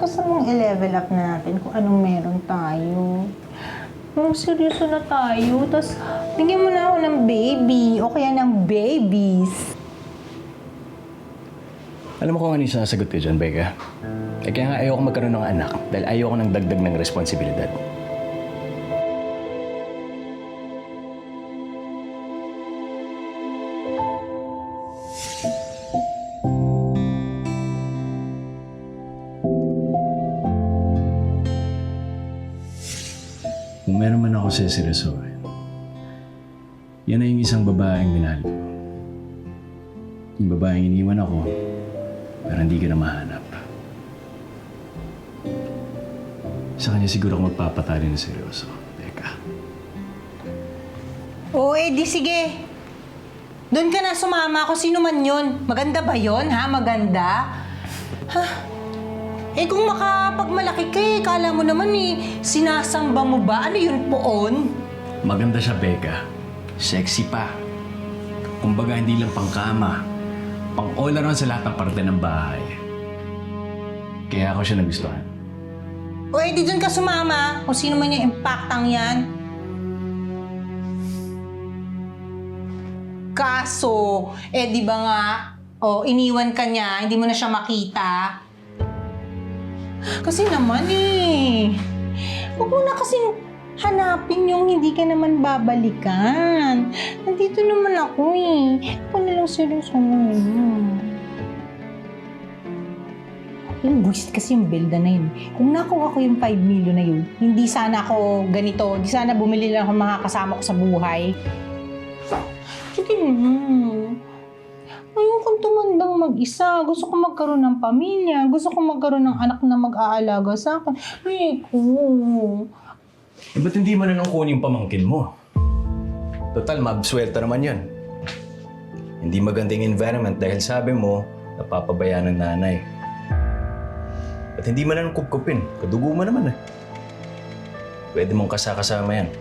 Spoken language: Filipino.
gusto mong i-level up natin kung anong meron tayo. Seryoso na tayo. Tapos, bigyan mo na ako ng baby o kaya ng babies. Alam mo kung ano yung sasagot ko dyan, Becca? Kaya nga ayoko magkaroon ng anak dahil ayoko ng dagdag ng responsibilidad. Kung meron man ako seseryosohin, yan na yung isang babaeng minahal ko. Yung babaeng iniwan ako, pero hindi ka na mahanap. Sa kanya siguro ako magpapatali na seryoso, Becca. Oo, di sige. Doon ka na sumama kung sino man yun. Maganda ba yun, ha? Maganda? Ha? Kung makapagmalaki ka kala mo naman sinasamba mo ba? Ano yun poon? Maganda siya, Becca. Sexy pa. Kumbaga, hindi lang pangkama. Pang-all around sa lahat ng parte ng bahay. Kaya ako siya nagustuhan. O di doon ka sumama kung sino man yung impactang yan. Kaso, di ba nga, iniwan ka niya, hindi mo na siya makita. Kasi naman huwag mo na kasing hanapin yung hindi ka naman babalikan. Nandito naman ako Ako na lang seryoso ngayon. Yung buwisit kasi yung Belda na yun. Kung nakuha ko yung 5 million na yun, hindi sana ako ganito. Hindi sana bumili lang ako mga kasama ko sa buhay. Sige naman. Ayokong tumandang mag-isa. Gusto ko magkaroon ng pamilya. Gusto ko magkaroon ng anak na mag-aalaga sa akin. Ayoko. Ba't hindi mo na nung kunin yung pamangkin mo? Total, mabswelta naman yun. Hindi magandang environment dahil sabi mo, napapabayaan ng nanay. At hindi mo na nung kupkupin. Kadugo mo naman Pwede mong kasakasama yan.